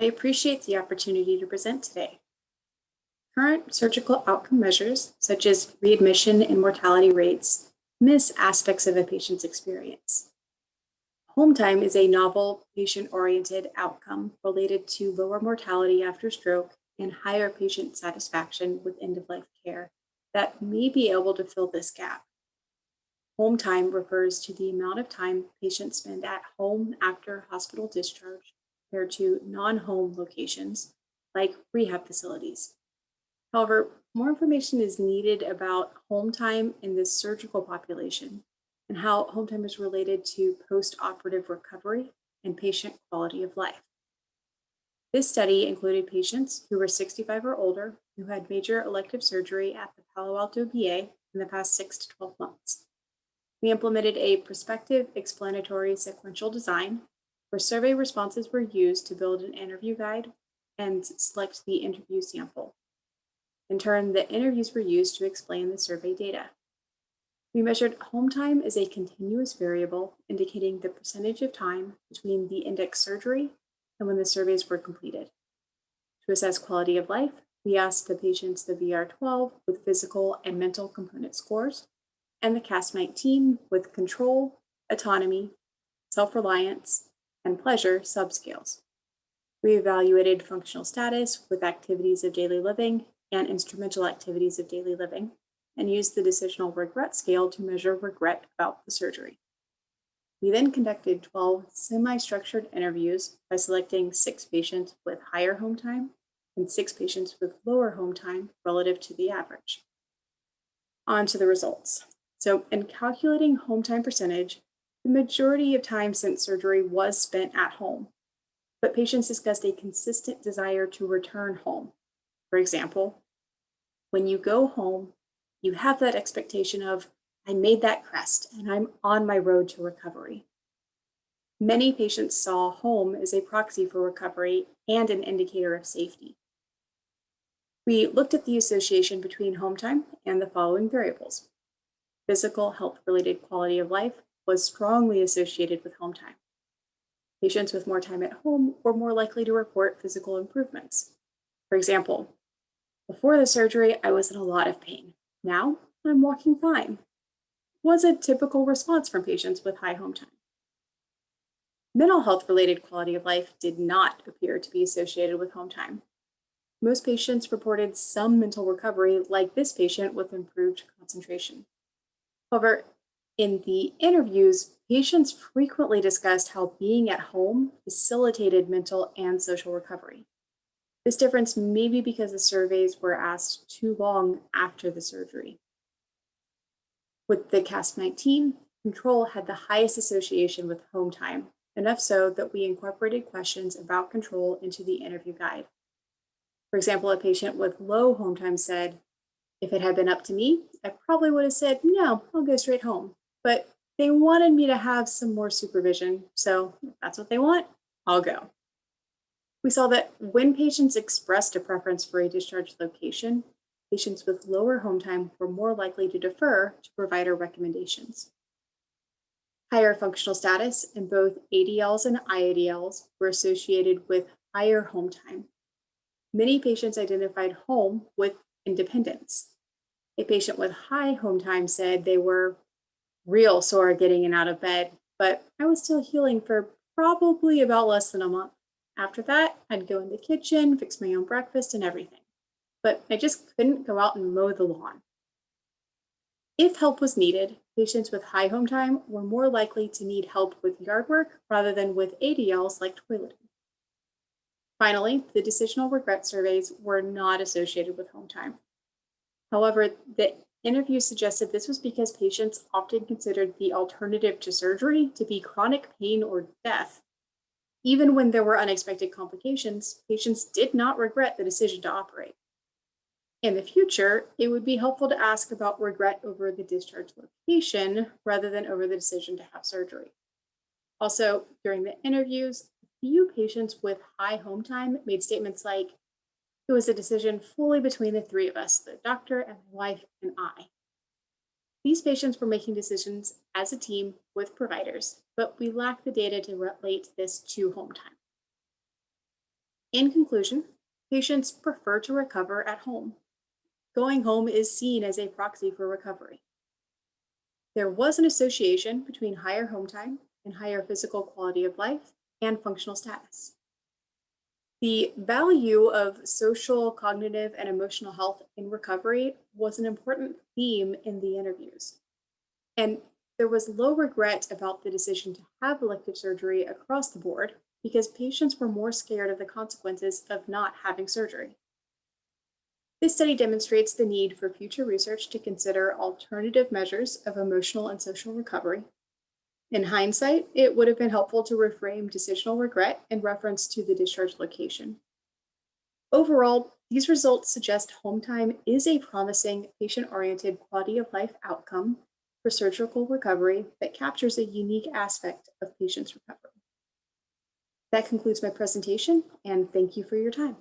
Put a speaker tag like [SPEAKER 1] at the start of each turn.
[SPEAKER 1] I appreciate the opportunity to present today. Current surgical outcome measures, such as readmission and mortality rates, miss aspects of a patient's experience. Home time is a novel, patient-oriented outcome related to lower mortality after stroke and higher patient satisfaction with end-of-life care that may be able to fill this gap. Home time refers to the amount of time patients spend at home after hospital discharge compared to non-home locations like rehab facilities. However, more information is needed about home time in this surgical population and how home time is related to post-operative recovery and patient quality of life. This study included patients who were 65 or older who had major elective surgery at the Palo Alto VA in the past 6 to 12 months. We implemented a prospective explanatory sequential design where survey responses were used to build an interview guide and select the interview sample. In turn, the interviews were used to explain the survey data. We measured home time as a continuous variable, indicating the percentage of time between the index surgery and when the surveys were completed. To assess quality of life, we asked the patients the VR12 with physical and mental component scores, and the CAS-19 with control, autonomy, self-reliance, and pleasure subscales. We evaluated functional status with activities of daily living and instrumental activities of daily living, and used the Decisional Regret scale to measure regret about the surgery. We then conducted 12 semi-structured interviews by selecting 6 patients with higher home time and 6 patients with lower home time relative to the average. On to the results. So in calculating home time percentage, the majority of time since surgery was spent at home, but patients discussed a consistent desire to return home. For example, when you go home, you have that expectation of, I made that crest and I'm on my road to recovery. Many patients saw home as a proxy for recovery and an indicator of safety. We looked at the association between home time and the following variables. Physical health-related quality of life was strongly associated with home time. Patients with more time at home were more likely to report physical improvements. For example, before the surgery, I was in a lot of pain. Now, I'm walking fine. Was a typical response from patients with high home time. Mental health-related quality of life did not appear to be associated with home time. Most patients reported some mental recovery, like this patient with improved concentration. However, in the interviews, patients frequently discussed how being at home facilitated mental and social recovery. This difference may be because the surveys were asked too long after the surgery. With the CAS-19, control had the highest association with home time, enough so that we incorporated questions about control into the interview guide. For example, a patient with low home time said, if it had been up to me, I probably would have said, no, I'll go straight home. But they wanted me to have some more supervision, so if that's what they want, I'll go. We saw that when patients expressed a preference for a discharge location, patients with lower home time were more likely to defer to provider recommendations. Higher functional status in both ADLs and IADLs were associated with higher home time. Many patients identified home with independence. A patient with high home time said they were real sore getting in and out of bed, but I was still healing for probably about less than a month. After that, I'd go in the kitchen, fix my own breakfast and everything. But I just couldn't go out and mow the lawn. If help was needed, patients with high home time were more likely to need help with yard work rather than with ADLs like toileting. Finally, the decisional regret surveys were not associated with home time. However, the interview suggested this was because patients often considered the alternative to surgery to be chronic pain or death. Even when there were unexpected complications, patients did not regret the decision to operate. In the future, it would be helpful to ask about regret over the discharge location rather than over the decision to have surgery. Also, during the interviews, a few patients with high home time made statements like, it was a decision fully between the 3 of us, the doctor and my wife and I. These patients were making decisions as a team with providers, but we lack the data to relate this to home time. In conclusion, patients prefer to recover at home. Going home is seen as a proxy for recovery. There was an association between higher home time and higher physical quality of life and functional status. The value of social, cognitive, and emotional health in recovery was an important theme in the interviews. And there was low regret about the decision to have elective surgery across the board because patients were more scared of the consequences of not having surgery. This study demonstrates the need for future research to consider alternative measures of emotional and social recovery. In hindsight, it would have been helpful to reframe decisional regret in reference to the discharge location. Overall, these results suggest home time is a promising patient-oriented quality of life outcome for surgical recovery that captures a unique aspect of patients' recovery. That concludes my presentation, and thank you for your time.